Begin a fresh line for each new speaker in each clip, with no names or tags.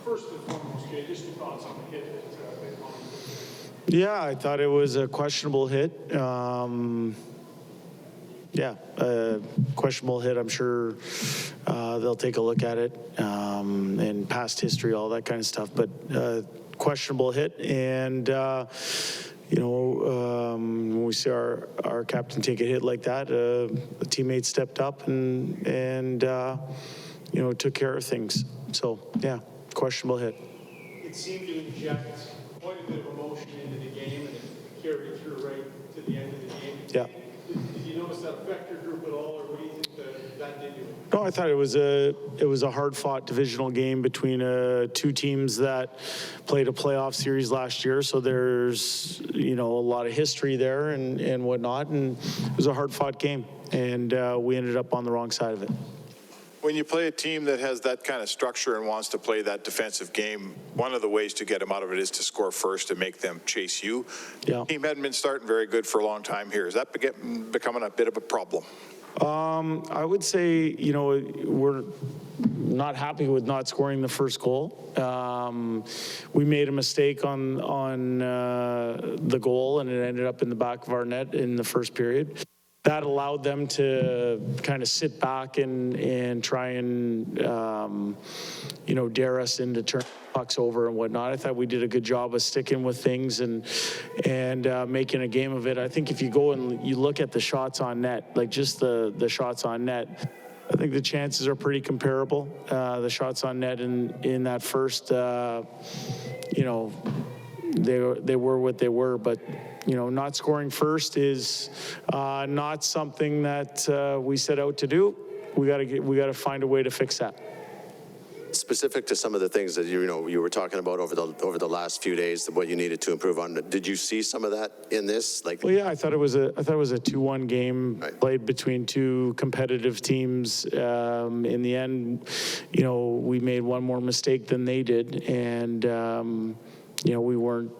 First and foremost, Jay, just your thoughts on the hit that they won.
Yeah, I thought it was a questionable hit. Questionable hit. I'm sure they'll take a look at it and past history, all that kind of stuff. But questionable hit, and when we see our captain take a hit like that, a teammate stepped up and took care of things. So yeah, questionable hit.
It seemed to inject quite a bit of emotion into the game, and it carried through right to the end of the game.
Yeah.
Did you notice that affect your group at all, or what do you think that did to it?
No, I thought it was a hard-fought divisional game between two teams that played a playoff series last year. So there's a lot of history there and whatnot, and it was a hard-fought game, and we ended up on the wrong side of it.
When you play a team that has that kind of structure and wants to play that defensive game, one of the ways to get them out of it is to score first and make them chase you.
Yeah.
Team hadn't been starting very good for a long time here. Is that becoming a bit of a problem?
I would say, we're not happy with not scoring the first goal. We made a mistake on the goal, and it ended up in the back of our net in the first period. That allowed them to kind of sit back and try and, dare us into turn pucks over and whatnot. I thought we did a good job of sticking with things and making a game of it. I think if you go and you look at the shots on net, like just the shots on net, I think the chances are pretty comparable. The shots on net in that first, they were what they were, but not scoring first is not something that we set out to do. We got to find a way to fix that.
Specific to some of the things that you were talking about over the last few days, what you needed to improve on. Did you see some of that in this?
Well, yeah, I thought it was a 2-1 game, right, played between two competitive teams. In the end, we made one more mistake than they did, and we weren't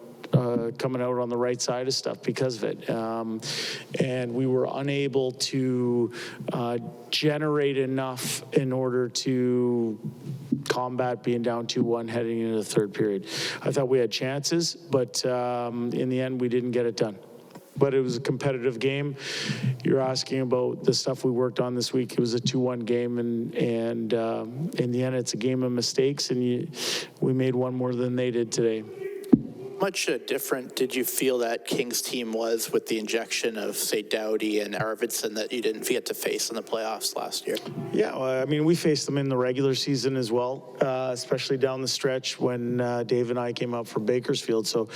coming out on the right side of stuff because of it. And we were unable to generate enough in order to combat being down 2-1 heading into the third period. I thought we had chances, but in the end, we didn't get it done. But it was a competitive game. You're asking about the stuff we worked on this week. It was a 2-1 game, and in the end, it's a game of mistakes, and we made one more than they did today.
How much different did you feel that Kings team was with the injection of, say, Doughty and Arvidsson that you didn't get to face in the playoffs last year?
Yeah, well, I mean, we faced them in the regular season as well, especially down the stretch when Dave and I came out for Bakersfield. So,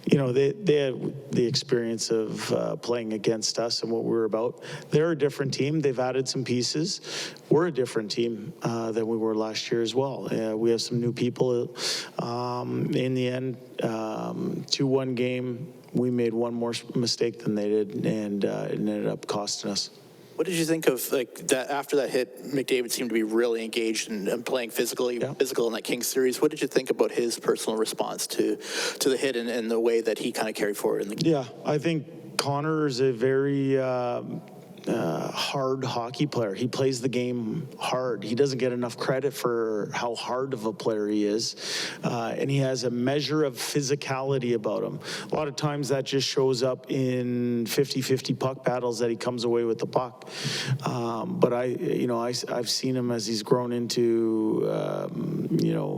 they had the experience of playing against us and what we were about. They're a different team. They've added some pieces. We're a different team than we were last year as well. We have some new people. In the end, 2-1 game, we made one more mistake than they did, and it ended up costing us.
What did you think of that after that hit? McDavid seemed to be really engaged and playing physical in that Kings series. What did you think about his personal response to the hit and the way that he kind of carried forward in the game?
Yeah, I think Connor is a very hard hockey player. He plays the game hard. He doesn't get enough credit for how hard of a player he is. And he has a measure of physicality about him. A lot of times that just shows up in 50-50 puck battles that he comes away with the puck. But I've seen him as he's grown into,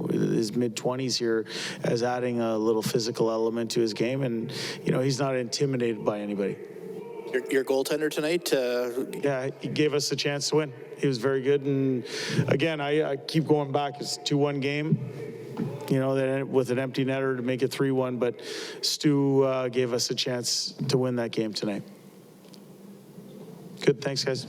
his mid-20s here as adding a little physical element to his game. And, he's not intimidated by anybody.
Your goaltender tonight?
Yeah, he gave us a chance to win. He was very good. And again, I keep going back. It's a 2-1 game, then with an empty netter to make it 3-1. But Stu gave us a chance to win that game tonight. Good. Thanks, guys.